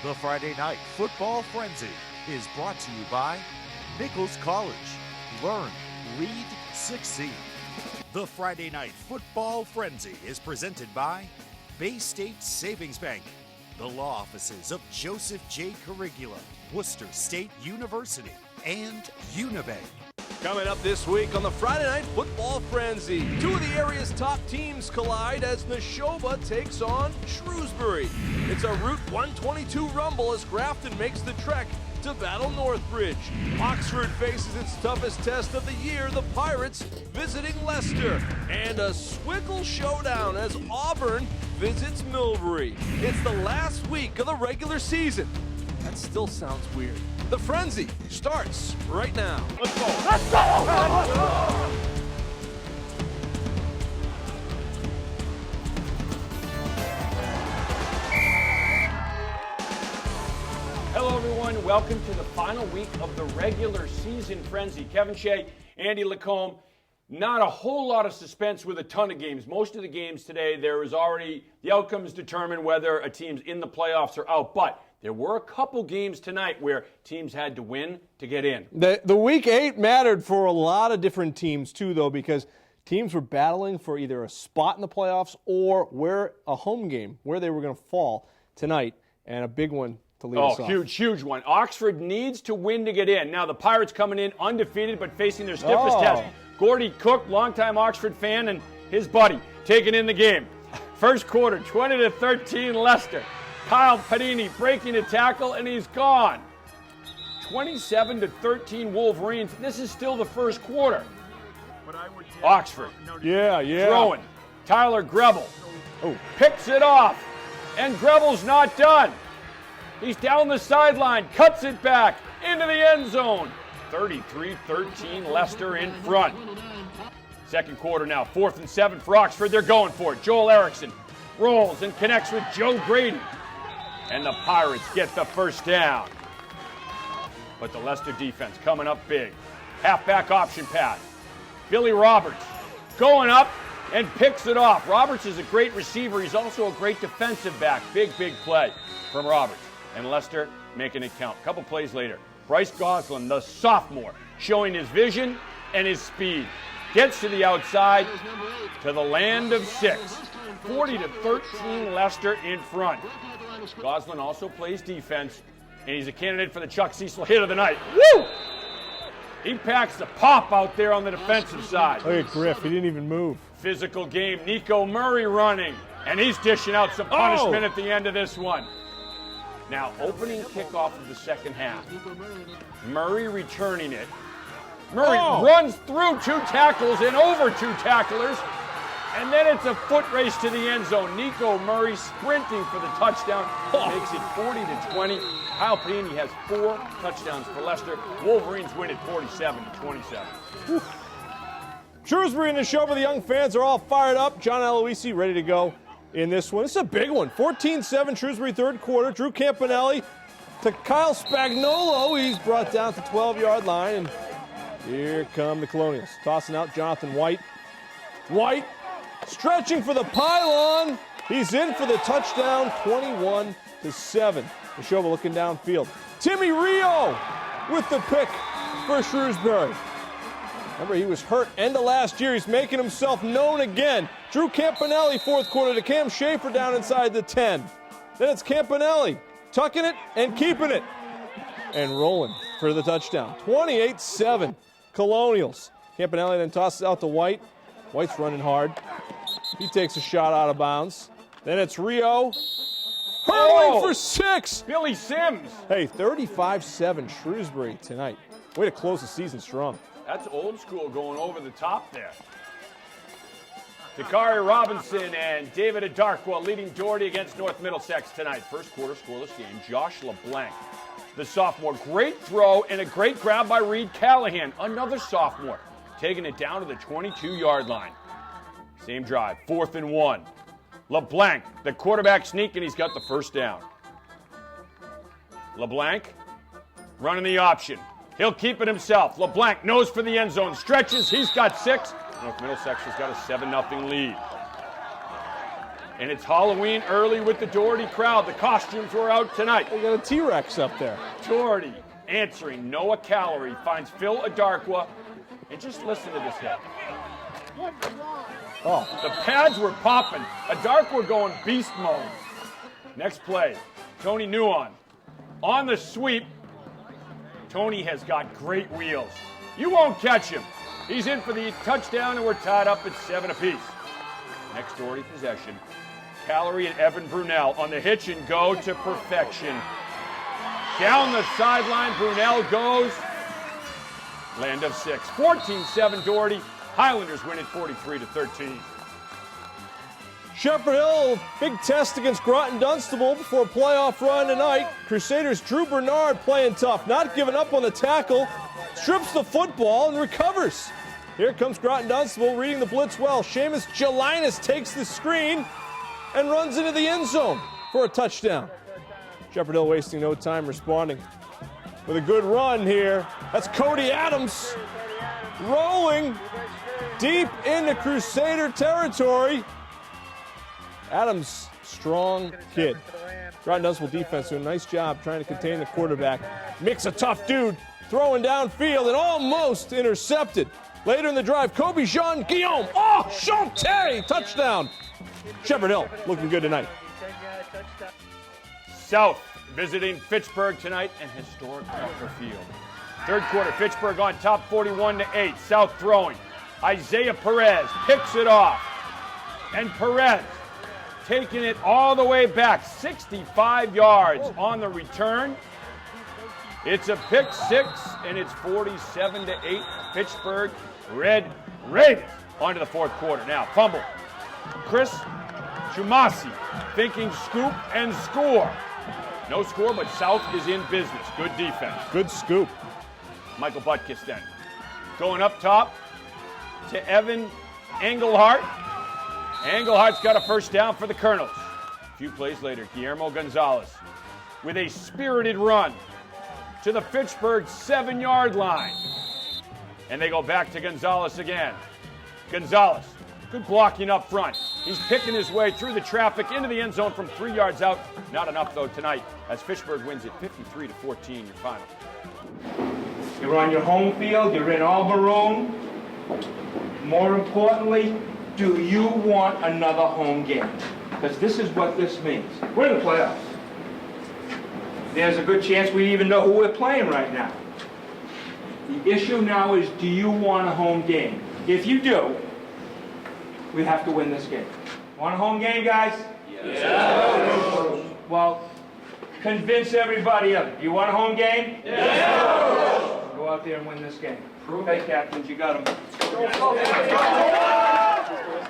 The Friday Night Football Frenzy is brought to you by Nichols College. Learn, read, succeed. The Friday Night Football Frenzy is presented by Bay State Savings Bank, the law offices of Joseph J. Carigula, Worcester State University, and Unibank. Coming up this week on the Friday Night Football Frenzy, two of the area's top teams collide as Nashoba takes on Shrewsbury. It's a Route 122 rumble as Grafton makes the trek to battle Northbridge. Oxford faces its toughest test of the year, the Pirates visiting Leicester. And a swiggle showdown as Auburn visits Millbury. It's the last week of the regular season. That still sounds weird. The Frenzy starts right now. Let's go! Let's go! Let's go! Hello, everyone. Welcome to the final week of the regular season Frenzy. Kevin Shea, Andy Lacombe. Not a whole lot of suspense with a ton of games. Most of the games today, there is already, the outcomes determine whether a team's in the playoffs or out. But there were a couple games tonight where teams had to win to get in. The Week 8 mattered for a lot of different teams, too, though, because teams were battling for either a spot in the playoffs or where a home game, where they were going to fall tonight, and a big one to lead us off. Huge one. Oxford needs to win to get in. Now, the Pirates coming in undefeated but facing their stiffest test. Gordy Cook, longtime Oxford fan, and his buddy taking in the game. First quarter, 20-13 Leicester. Kyle Panini breaking a tackle, and he's gone. 27-13 Wolverines. This is still the first quarter. Oxford. Yeah. Throwing. Tyler Grebel picks it off, and Grebel's not done. He's down the sideline, cuts it back into the end zone. 33-13 Leicester in front. Second quarter now, 4th and 7 for Oxford. They're going for it. Joel Erickson rolls and connects with Joe Grady. And the Pirates get the first down. But the Leicester defense coming up big. Halfback option pass. Billy Roberts going up and picks it off. Roberts is a great receiver. He's also a great defensive back. Big play from Roberts. And Leicester making it count. A couple plays later, Bryce Goslin, the sophomore, showing his vision and his speed. Gets to the outside to the land of 6. 40-13 Leicester in front. Goslin also plays defense, and he's a candidate for the Chuck Cecil hit of the night. Woo! He packs the pop out there on the defensive side. Look at Griff. He didn't even move. Physical game. Nico Murray running, and he's dishing out some punishment at the end of this one. Now, opening kickoff of the second half. Murray returning it. Murray runs through 2 tackles and over 2 tacklers. And then it's a foot race to the end zone. Nico Murray sprinting for the touchdown. Makes it 40-20. Kyle Panini has 4 touchdowns for Leicester. Wolverines win it 47-27. Shrewsbury and Nashoba, the young fans are all fired up. John Aloisi ready to go in this one. This is a big one. 14-7 Shrewsbury third quarter. Drew Campanelli to Kyle Spagnuolo. He's brought down to the 12-yard line. And here come the Colonials. Tossing out Jonathan White. White stretching for the pylon. He's in for the touchdown, 21-7. Nashoba looking downfield. Timmy Rio with the pick for Shrewsbury. Remember, he was hurt end of last year. He's making himself known again. Drew Campanelli, fourth quarter to Cam Schaefer down inside the 10. Then it's Campanelli tucking it and keeping it. And rolling for the touchdown. 28-7 Colonials. Campanelli then tosses out to White. White's running hard. He takes a shot out of bounds. Then it's Rio. Hurling for 6. Billy Sims. Hey, 35-7 Shrewsbury tonight. Way to close the season strong. That's old school going over the top there. Takari Robinson and David Adarkwa leading Doherty against North Middlesex tonight. First quarter scoreless game. Josh LeBlanc, the sophomore. Great throw and a great grab by Reed Callahan, another sophomore, taking it down to the 22-yard line. Same drive, 4th and 1. LeBlanc, the quarterback sneak, and he's got the first down. LeBlanc running the option. He'll keep it himself. LeBlanc knows for the end zone. Stretches. He's got 6. North Middlesex has got a 7-0 lead. And it's Halloween early with the Doherty crowd. The costumes were out tonight. They got a T-Rex up there. Doherty answering Noah Calorie finds Phil Adarqua. And just listen to this hit. Oh, The pads were popping. Adarqua going beast mode. Next play, Tony Nuon. On the sweep, Tony has got great wheels. You won't catch him. He's in for the touchdown, and we're tied up at 7 apiece. Next Doherty possession. Calorie and Evan Brunel on the hitch and go to perfection. Down the sideline, Brunel goes. Land of 6. 14-7 Doherty. Highlanders win it 43-13. Shepherd Hill, big test against Groton Dunstable before a playoff run tonight. Crusaders' Drew Bernard playing tough, not giving up on the tackle, strips the football and recovers. Here comes Groton Dunstable reading the blitz well. Seamus Gelinas takes the screen and runs into the end zone for a touchdown. Shepherd Hill wasting no time responding with a good run here. That's Cody Adams rolling deep into Crusader territory. Adams, strong kid. Groton Dunstable defense doing a nice job trying to contain the quarterback. Mick's a tough dude, throwing downfield and almost intercepted. Later in the drive, Kobe Jean-Guillaume. Oh, Chante! Touchdown. Shepherd Hill looking good tonight. South visiting Pittsburgh tonight in historic Alpha Field. Third quarter, Pittsburgh on top 41-8. South throwing. Isaiah Perez picks it off. And Perez taking it all the way back, 65 yards on the return. It's a pick six, and it's 47-8. Pittsburgh Red Raiders on to the fourth quarter. Now, fumble. Chris Chumasi thinking scoop and score. No score, but South is in business. Good defense. Good scoop. Michael Butkus then. Going up top to Evan Engelhart. Englehart's got a first down for the Colonels. A few plays later, Guillermo Gonzalez with a spirited run to the Pittsburgh 7-yard line. And they go back to Gonzalez again. Gonzalez, good blocking up front. He's picking his way through the traffic into the end zone from 3 yards out. Not enough, though, tonight, as Pittsburgh wins it 53-14, your final. You're on your home field, you're in Auburn. More importantly, do you want another home game? Because this is what this means. We're in the playoffs. There's a good chance we even know who we're playing right now. The issue now is, do you want a home game? If you do, we have to win this game. Want a home game, guys? Yes. Well, convince everybody of it. You want a home game? Yes. Go out there and win this game. Okay, captains, you got them.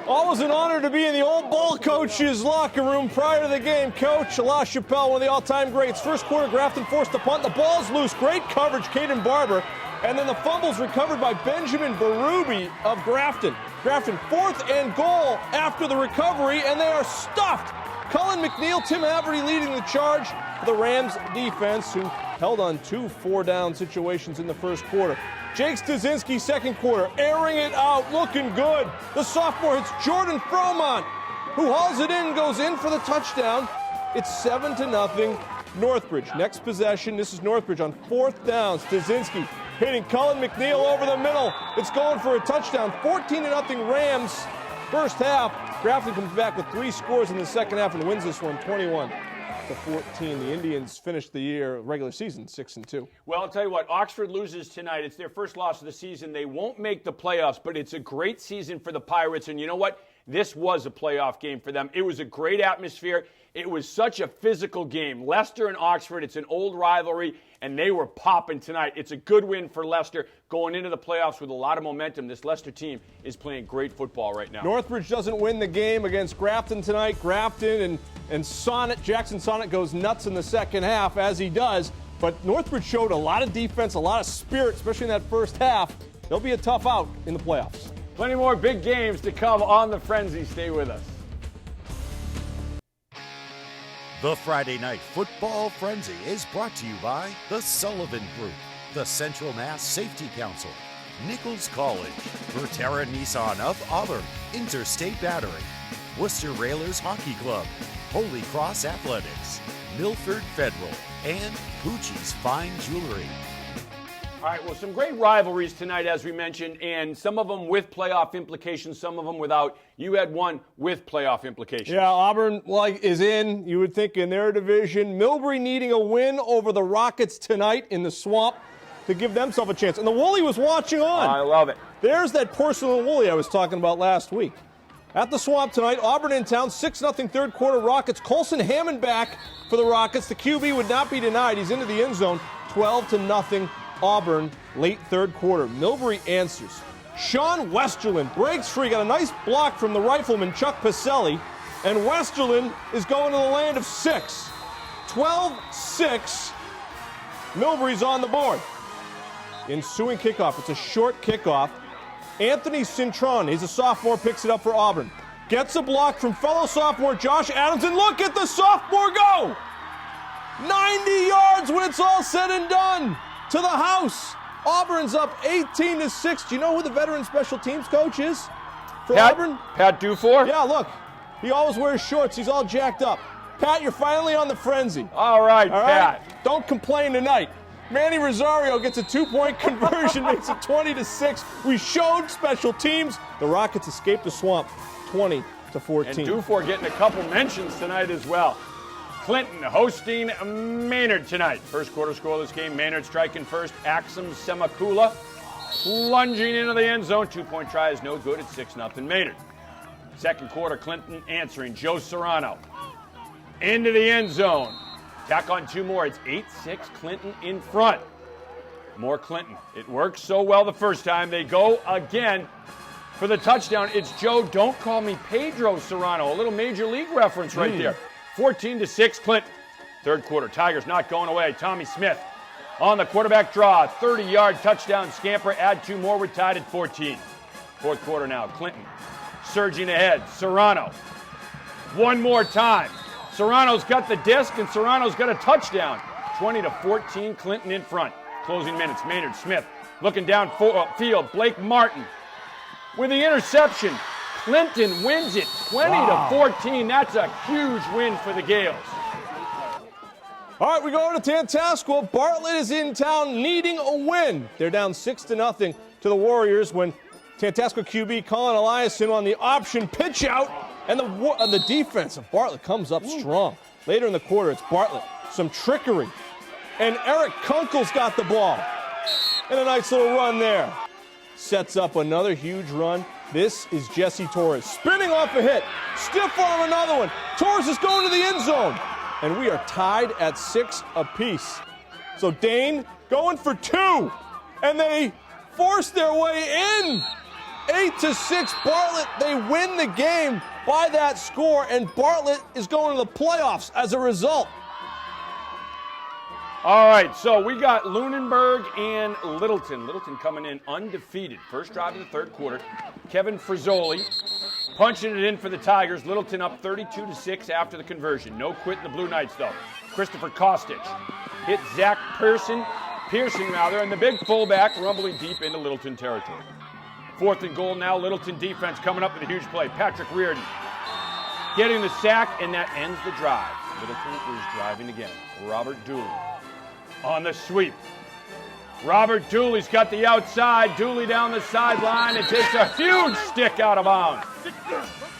Always an honor to be in the old ball coach's locker room prior to the game. Coach La Chapelle, one of the all-time greats. First quarter, Grafton forced to punt. The ball's loose. Great coverage, Caden Barber. And then the fumble's recovered by Benjamin Berube of Grafton. Grafton 4th and goal after the recovery, and they are stuffed. Cullen McNeil, Tim Haverty leading the charge for the Rams defense, who held on 2 4-down situations in the first quarter. Jake Stasinski, second quarter, airing it out, looking good. The sophomore hits Jordan Fromont, who hauls it in, goes in for the touchdown. It's 7-0, Northbridge. Next possession, this is Northbridge on 4th down. Stasinski hitting Cullen McNeil over the middle. It's going for a touchdown. 14-0 Rams. First half, Grafton comes back with 3 scores in the second half and wins this one 21-14. The Indians finished the year regular season 6-2. Well, I'll tell you what, Oxford loses tonight. It's their first loss of the season. They won't make the playoffs, but it's a great season for the Pirates. And you know what? This was a playoff game for them. It was a great atmosphere. It was such a physical game. Leicester and Oxford, it's an old rivalry, and they were popping tonight. It's a good win for Leicester going into the playoffs with a lot of momentum. This Leicester team is playing great football right now. Northbridge doesn't win the game against Grafton tonight. Grafton and Sonnet, Jackson Sonnet goes nuts in the second half, as he does. But Northbridge showed a lot of defense, a lot of spirit, especially in that first half. They'll be a tough out in the playoffs. Plenty more big games to come on the Frenzy. Stay with us. The Friday Night Football Frenzy is brought to you by the Sullivan Group, the Central Mass Safety Council, Nichols College, Verterra Nissan of Auburn, Interstate Battery, Worcester Railers Hockey Club, Holy Cross Athletics, Milford Federal, and Poochie's Fine Jewelry. All right, well, some great rivalries tonight, as we mentioned, and some of them with playoff implications, some of them without. You had one with playoff implications. Yeah, Auburn is in, you would think, in their division. Millbury needing a win over the Rockets tonight in the Swamp to give themselves a chance. And the Wooly was watching on. I love it. There's that porcelain Wooly I was talking about last week. At the Swamp tonight, Auburn in town, 6-0 third quarter Rockets. Colson Hammond back for the Rockets. The QB would not be denied. He's into the end zone, 12-0. Auburn, late third quarter. Millbury answers. Sean Westerland breaks free, got a nice block from the rifleman Chuck Pacelli, and Westerland is going to the land of 6. 12-6. Millbury's on the board. Ensuing kickoff. It's a short kickoff. Anthony Cintron, he's a sophomore, picks it up for Auburn. Gets a block from fellow sophomore Josh Adams, and look at the sophomore go! 90 yards when it's all said and done. To the house. Auburn's up 18-6. Do you know who the veteran special teams coach is for Auburn? Pat Dufour? Yeah, look. He always wears shorts. He's all jacked up. Pat, you're finally on the frenzy. All right, Pat. Don't complain tonight. Manny Rosario gets a 2-point conversion, makes it 20-6. We showed special teams. The Rockets escaped the Swamp 20-14. And Dufour getting a couple mentions tonight as well. Clinton hosting Maynard tonight. First quarter scoreless game. Maynard striking first. Axum Semakula plunging into the end zone. 2-point try is no good. It's 6-0 Maynard. Second quarter, Clinton answering. Joe Serrano into the end zone. Tack on 2 more. It's 8-6. Clinton in front. More Clinton. It worked so well the first time. They go again for the touchdown. It's Joe, don't call me Pedro Serrano. A little major league reference right there. 14-6 Clinton. Third quarter, Tigers not going away. Tommy Smith on the quarterback draw. 30-yard touchdown scamper. Add 2 more. We're tied at 14. Fourth quarter now. Clinton surging ahead. Serrano. One more time. Serrano's got the disc, and Serrano's got a touchdown. 20-14, Clinton in front. Closing minutes, Maynard Smith looking downfield. Blake Martin with the interception. Clinton wins it 20-14. That's a huge win for the Gales. All right, we go to Tantasqua. Bartlett is in town needing a win. They're down 6-0 to the Warriors when Tantasqua QB Colin Eliason on the option pitch out, and the defense of Bartlett comes up strong. Later in the quarter, it's Bartlett. Some trickery. And Eric Kunkel's got the ball. And a nice little run there. Sets up another huge run. This is Jesse Torres spinning off a hit. Stiff arm another one. Torres is going to the end zone. And we are tied at 6 apiece. So Dane going for 2. And they force their way in. 8-6 Bartlett. They win the game by that score. And Bartlett is going to the playoffs as a result. All right, so we got Lunenburg and Littleton. Littleton coming in undefeated. First drive of the third quarter. Kevin Frizzoli punching it in for the Tigers. Littleton up 32-6 after the conversion. No quit in the Blue Knights, though. Christopher Kostic hit Zach Pearson, and the big fullback rumbling deep into Littleton territory. 4th and goal now. Littleton defense coming up with a huge play. Patrick Reardon getting the sack, and that ends the drive. Littleton is driving again. Robert Dooley on the sweep. Robert Dooley's got the outside. Dooley down the sideline and takes a huge stick out of bounds.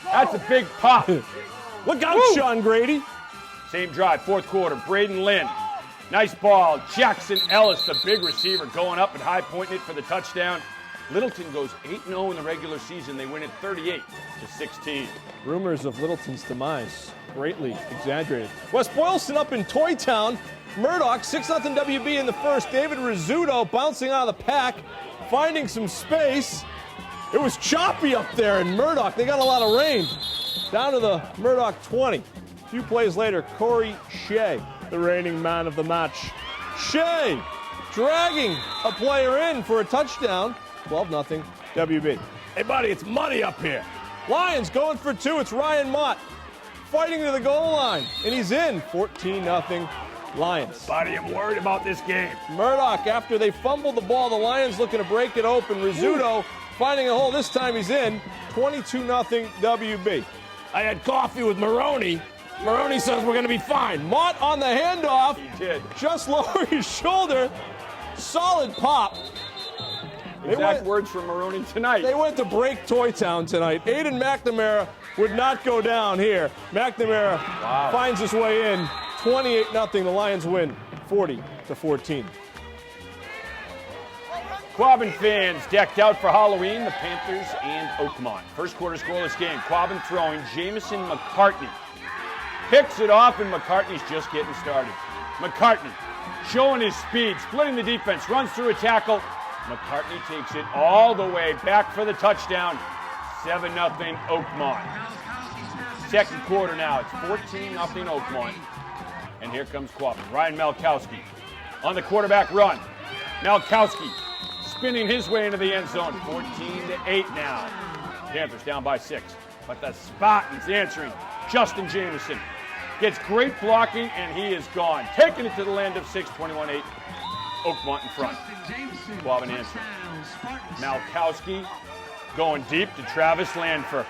That's a big pop. Look out, Sean Grady. Same drive, fourth quarter. Braden Lynn. Nice ball. Jackson Ellis, the big receiver, going up and high pointing it for the touchdown. Littleton goes 8-0 in the regular season. They win it 38-16. Rumors of Littleton's demise greatly exaggerated. West Boylston up in Toy Town. Murdock, 6-0 WB in the first. David Rizzuto bouncing out of the pack, finding some space. It was choppy up there in Murdock. They got a lot of rain. Down to the Murdock 20. A few plays later, Corey Shea, the reigning man of the match. Shea dragging a player in for a touchdown. 12-0 WB. Hey, buddy, it's money up here. Lions going for 2. It's Ryan Mott fighting to the goal line, and he's in. 14-0 Lions. Buddy, I'm worried about this game. Murdock, after they fumbled the ball, the Lions looking to break it open. Rizzuto finding a hole. This time he's in. 22-0 WB. I had coffee with Maroney. Maroney says we're going to be fine. Mott on the handoff. He did. Just lower his shoulder. Solid pop. Exact words from Maroney tonight. They went to break Toy Town tonight. Aiden McNamara would not go down here. McNamara finds his way in. 28-0. The Lions win 40-14. Quabbin fans decked out for Halloween, the Panthers and Oakmont. First quarter scoreless game. Quabbin throwing. Jamison McCartney picks it off, and McCartney's just getting started. McCartney showing his speed, splitting the defense, runs through a tackle. McCartney takes it all the way back for the touchdown. 7-0 Oakmont. Second quarter now. It's 14-0 Oakmont. And here comes Quabbin. Ryan Malkowski on the quarterback run. Malkowski spinning his way into the end zone. 14-8 now. Panthers down by 6. But the Spartans answering. Justin Jameson gets great blocking, and he is gone. Taking it to the land of 6, 21-8. Oakmont in front. Quabbin answering. Malkowski going deep to Travis Landford.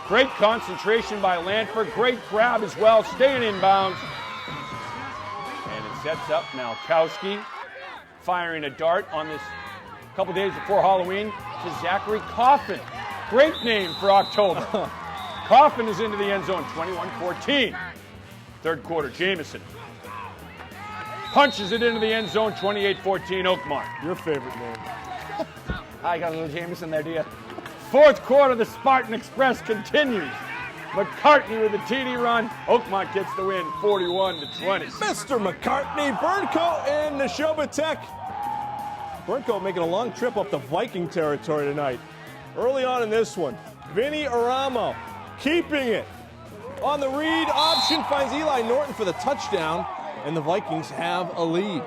Great concentration by Landford. Great grab as well, staying inbounds. And it sets up Malkowski firing a dart on this couple days before Halloween to Zachary Coffin. Great name for October. Coffin is into the end zone, 21-14. Third quarter, Jameson punches it into the end zone, 28-14, Oakmont. Your favorite name. I got a little Jameson there, do you? Fourth quarter, the Spartan Express continues. McCartney with a TD run. Oakmont gets the win, 41-20. Mr. McCartney, Frenco, and Nashoba Tech. Frenco making a long trip up to Viking territory tonight. Early on in this one, Vinny Aramo keeping it. On the read option, finds Eli Norton for the touchdown, and the Vikings have a lead.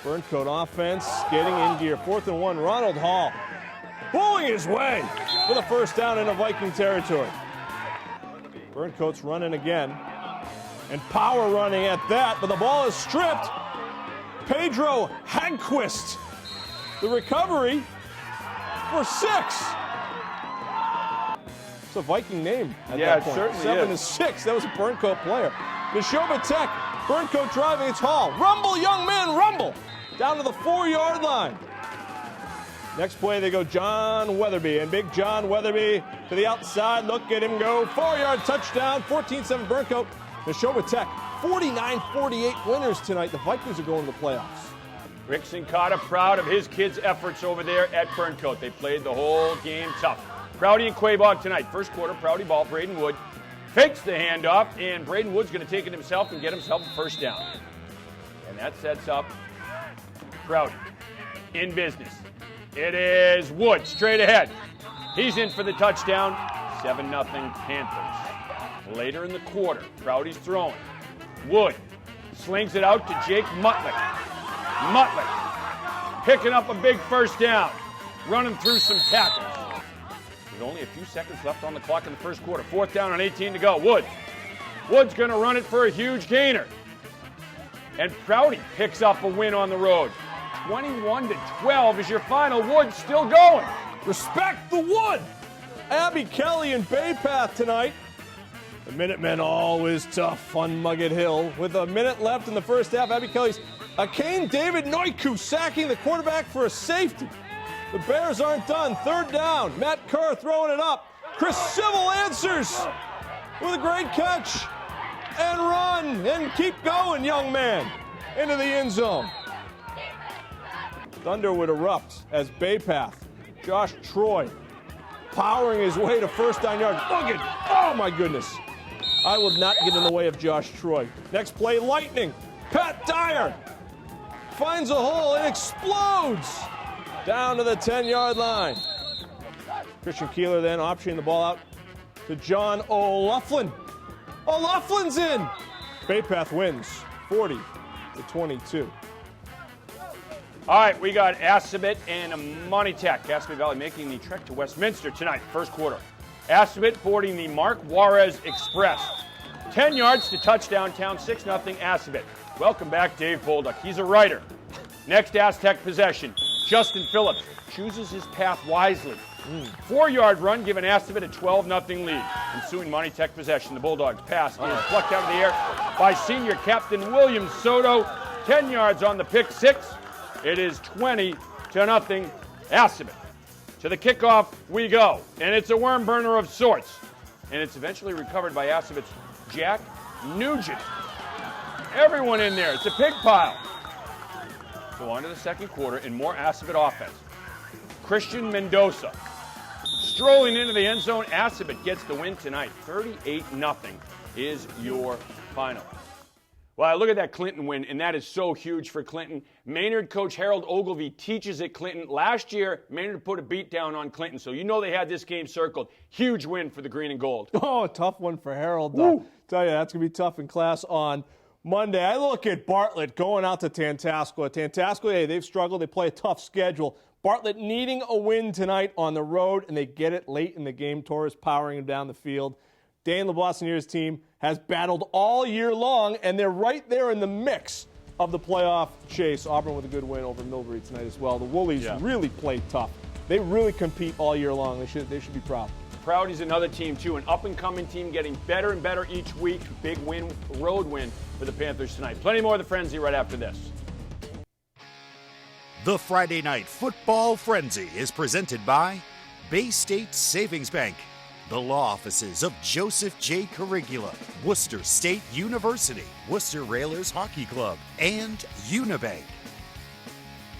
Burncoat offense getting in gear. 4th and 1, Ronald Hall pulling his way for the first down into Viking territory. Burncoat's running again, and power running at that, but the ball is stripped. Pedro Hagquist, the recovery for 6. It's a Viking name at that point. Certainly 7 is. to 6. That was a Burncoat player. Nashoba Tech, Burncoat driving, it's Hall. Rumble, young man, rumble! Down to the 4-yard line. Next play, they go John Weatherby, and big John Weatherby to the outside. Look at him go. 4-yard touchdown, 14-7 Burncoat. Nashoba Tech, 49-48 winners tonight. The Vikings are going to the playoffs. Rick Sincata proud of his kids' efforts over there at Burncoat. They played the whole game tough. Prouty and Quabbin tonight. First quarter, Prouty ball. Braden Wood fakes the handoff, and Braden Wood's going to take it himself and get himself a first down. And that sets up Prouty in business. It is Wood straight ahead. He's in for the touchdown. 7-0 Panthers. Later in the quarter, Prouty's throwing. Wood slings it out to Jake Mutlick. Mutlick picking up a big first down, running through some tackles. With only a few seconds left on the clock in the first quarter. 4th down and 18 to go. Wood's going to run it for a huge gainer. And Prouty picks up a win on the road. 21-12 is your final. Wood still going. Respect the Wood! Abby Kelly and Bay Path tonight. The Minutemen always tough on Muggett Hill. With a minute left in the first half, Abby Kelly's Kane David Noiku sacking the quarterback for a safety. The Bears aren't done. 3rd down. Matt Kerr throwing it up. Chris Civil answers with a great catch. And run and keep going, young man. Into the end zone. Thunder would erupt as Bay Path, Josh Troy, powering his way to first down yard. Look at, oh my goodness. I will not get in the way of Josh Troy. Next play, lightning. Pat Dyer finds a hole and explodes down to the 10-yard line. Christian Keeler then optioning the ball out to John O'Loughlin. O'Loughlin's in. Bay Path wins 40-22. All right, we got Assabet and Monty Tech. Assabet Valley making the trek to Westminster tonight, first quarter. Assabet boarding the Mark Juarez Express. 10 yards to touchdown town, 6-0 Assabet. Welcome back, Dave Bolduck. He's a writer. Next Aztec possession. Justin Phillips chooses his path wisely. 4-yard run, giving Assabet a 12-0 lead. Ensuing Monty Tech possession, the Bulldogs pass is plucked out of the air by senior captain William Soto. 10 yards on the pick six. It is 20-0 Assabet. To the kickoff we go, and it's a worm burner of sorts. And it's eventually recovered by Assabet's Jack Nugent. Everyone in there. It's a pig pile. So on to the second quarter and more Assabet offense. Christian Mendoza strolling into the end zone. Assabet gets the win tonight. 38-0 is your final. Well, look at that Clinton win, and that is so huge for Clinton. Maynard coach Harold Ogilvie teaches at Clinton. Last year, Maynard put a beat down on Clinton, so you know they had this game circled. Huge win for the green and gold. Oh, a tough one for Harold. Tell you, that's going to be tough in class on Monday. I look at Bartlett going out to Tantasqua. Tantasqua, hey, they've struggled. They play a tough schedule. Bartlett needing a win tonight on the road, and they get it late in the game. Torres powering him down the field. Dan LeBoissonier's team has battled all year long, and they're right there in the mix of the playoff chase. Auburn with a good win over Millbury tonight as well. The Woolies really play tough. They really compete all year long. They should be proud. Prouty's another team, too, an up-and-coming team getting better and better each week. Big win, road win for the Panthers tonight. Plenty more of the Frenzy right after this. The Friday Night Football Frenzy is presented by Bay State Savings Bank, the law offices of Joseph J. Carigula, Worcester State University, Worcester Railers Hockey Club, and Unibank.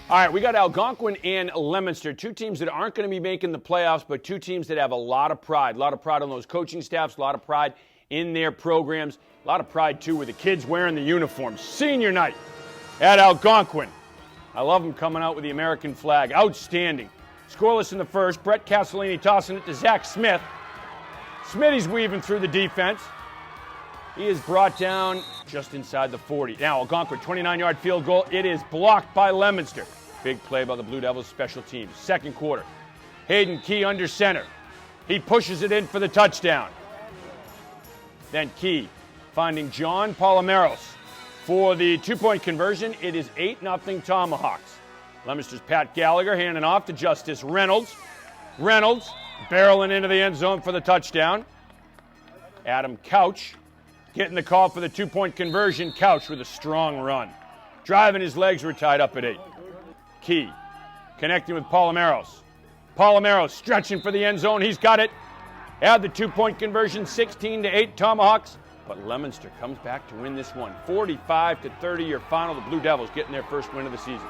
All right, we got Algonquin and Leicester, two teams that aren't going to be making the playoffs, but two teams that have a lot of pride. A lot of pride on those coaching staffs, a lot of pride in their programs, a lot of pride, too, with the kids wearing the uniforms. Senior night at Algonquin. I love them coming out with the American flag. Outstanding. Scoreless in the first. Brett Castellini tossing it to Zach Smith. Smitty's weaving through the defense. He is brought down just inside the 40. Now, Algonquin, 29-yard field goal. It is blocked by Leicester. Big play by the Blue Devils special teams. Second quarter. Hayden Key under center. He pushes it in for the touchdown. Then Key finding John Palomares for the two-point conversion. It is 8-0 Tomahawks. Leicester's Pat Gallagher handing off to Justice Reynolds. Reynolds barreling into the end zone for the touchdown. Adam Couch getting the call for the two-point conversion. Couch with a strong run. Driving, his legs were tied up at 8. Key connecting with Palomares. Palomares stretching for the end zone. He's got it. Add the two-point conversion, 16-8 Tomahawks. But Leicester comes back to win this one. 45-30 your final. The Blue Devils getting their first win of the season.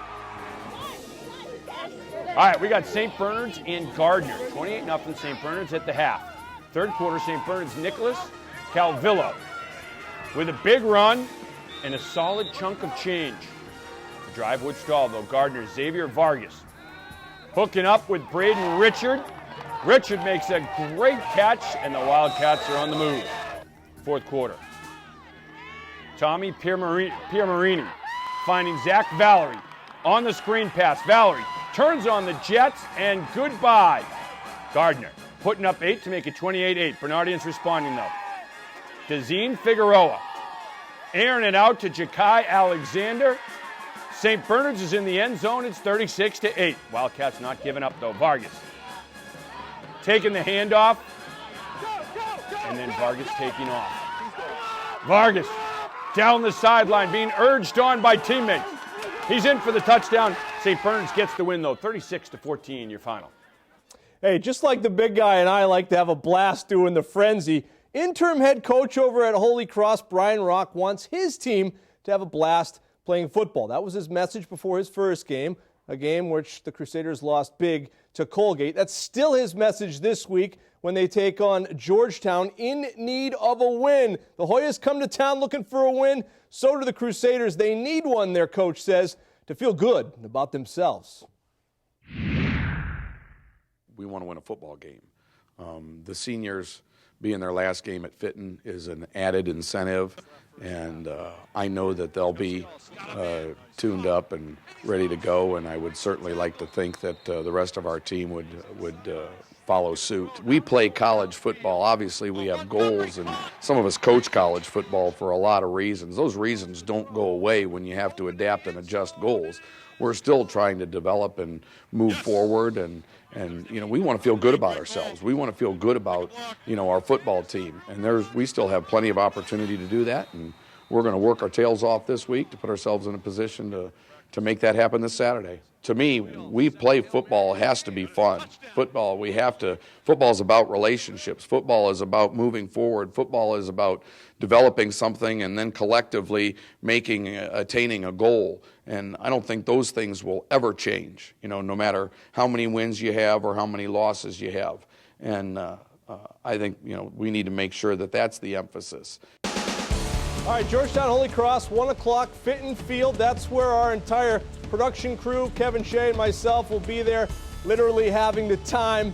All right, we got St. Bernard's and Gardiner. 28-0 St. Bernard's at the half. Third quarter, St. Bernard's Nicholas Calvillo with a big run and a solid chunk of change. The drive would stall, though. Gardiner, Xavier Vargas hooking up with Braden Richard. Richard makes a great catch, and the Wildcats are on the move. Fourth quarter. Tommy Piermarini finding Zach Valerie on the screen pass. Valerie turns on the Jets, and goodbye. Gardiner putting up 8 to make it 28-8. Bernardians responding, though. Dazine Figueroa airing it out to Ja'Kai Alexander. St. Bernard's is in the end zone. It's 36-8. Wildcats not giving up, though. Vargas taking the handoff, and then Vargas taking off. Vargas down the sideline, being urged on by teammates. He's in for the touchdown. St. Bernard's gets the win, though. 36-14, your final. Hey, just like the big guy and I like to have a blast doing the Frenzy, interim head coach over at Holy Cross, Brian Rock, wants his team to have a blast playing football. That was his message before his first game, a game which the Crusaders lost big to Colgate. That's still his message this week when they take on Georgetown in need of a win. The Hoyas come to town looking for a win. So do the Crusaders. They need one, their coach says, to feel good about themselves. We want to win a football game. The seniors being their last game at Fitton is an added incentive, and I know that they'll be tuned up and ready to go, and I would certainly like to think that the rest of our team would follow suit. We play college football. Obviously, we have goals, and some of us coach college football for a lot of reasons. Those reasons don't go away when you have to adapt and adjust goals. We're still trying to develop and move forward, and we want to feel good about ourselves. We want to feel good about our football team, and we still have plenty of opportunity to do that, and we're going to work our tails off this week to put ourselves in a position to make that happen this Saturday. To me, we play football has to be fun. Football is about relationships. Football is about moving forward. Football is about developing something and then collectively attaining a goal. And I don't think those things will ever change, no matter how many wins you have or how many losses you have. And I think, we need to make sure that that's the emphasis. All right, Georgetown, Holy Cross, 1 o'clock, Fitton Field. That's where our entire production crew, Kevin Shea and myself, will be there, literally having the time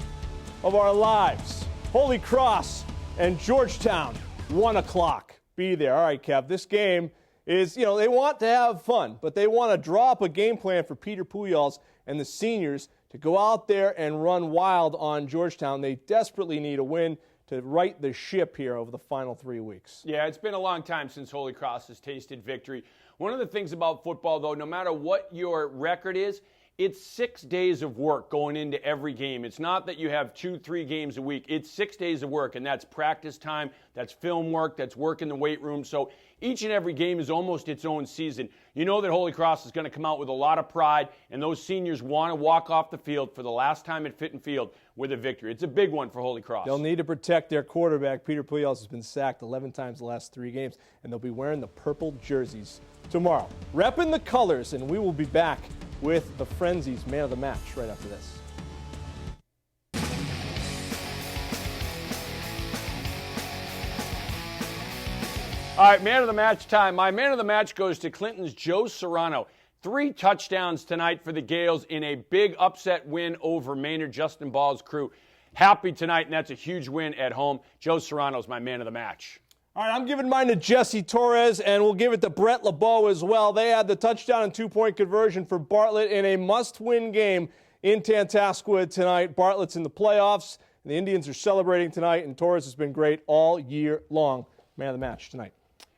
of our lives. Holy Cross and Georgetown, 1 o'clock. Be there. All right, Kev, this game is, they want to have fun, but they want to draw up a game plan for Peter Pujols and the seniors to go out there and run wild on Georgetown. They desperately need a win to right the ship here over the final 3 weeks. Yeah, it's been a long time since Holy Cross has tasted victory. One of the things about football, though, no matter what your record is, it's 6 days of work going into every game. It's not that you have 2-3 games a week. It's 6 days of work, and that's practice time, that's film work, that's work in the weight room. So each and every game is almost its own season. You know that Holy Cross is going to come out with a lot of pride, and those seniors want to walk off the field for the last time at Fitton Field with a victory. It's a big one for Holy Cross. They'll need to protect their quarterback. Peter Pujols has been sacked 11 times the last 3 games, and they'll be wearing the purple jerseys tomorrow. Repping the colors, and we will be back with the Frenzy's Man of the Match right after this. All right, Man of the Match time. My Man of the Match goes to Clinton's Joe Serrano. 3 touchdowns tonight for the Gales in a big upset win over Maynard. Justin Ball's crew happy tonight, and that's a huge win at home. Joe Serrano's my Man of the Match. All right, I'm giving mine to Jesse Torres, and we'll give it to Brett LeBeau as well. They had the touchdown and 2-point conversion for Bartlett in a must-win game in Tantasqua tonight. Bartlett's in the playoffs, and the Indians are celebrating tonight, and Torres has been great all year long. Man of the Match tonight.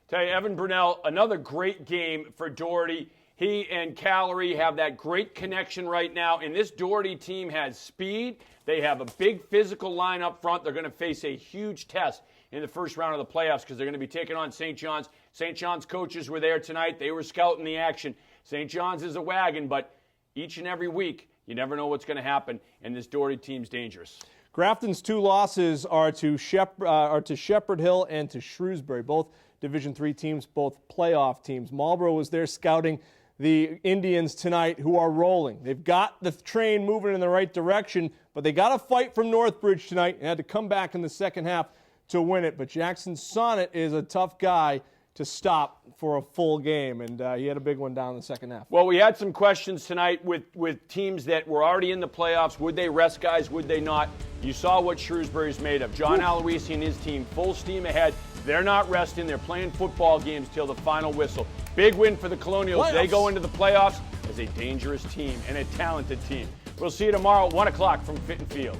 Tell you, Evan Brunell, another great game for Doherty. He and Callery have that great connection right now, and this Doherty team has speed. They have a big physical line up front. They're going to face a huge test in the first round of the playoffs because they're going to be taking on St. John's. St. John's coaches were there tonight. They were scouting the action. St. John's is a wagon, but each and every week, you never know what's going to happen, and this Doherty team's dangerous. Grafton's 2 losses are to Shepherd Hill and to Shrewsbury, both Division III teams, both playoff teams. Marlboro was there scouting the Indians tonight, who are rolling. They've got the train moving in the right direction, but they got to fight from Northbridge tonight and had to come back in the second half to win it. But Jackson Sonnet is a tough guy to stop for a full game, and he had a big one down in the second half. Well, we had some questions tonight with teams that were already in the playoffs. Would they rest guys? Would they not? You saw what Shrewsbury's made of. John Aloisi and his team, full steam ahead. They're not resting. They're playing football games till the final whistle. Big win for the Colonials. They go into the playoffs as a dangerous team and a talented team. We'll see you tomorrow at 1 o'clock from Fitton Field.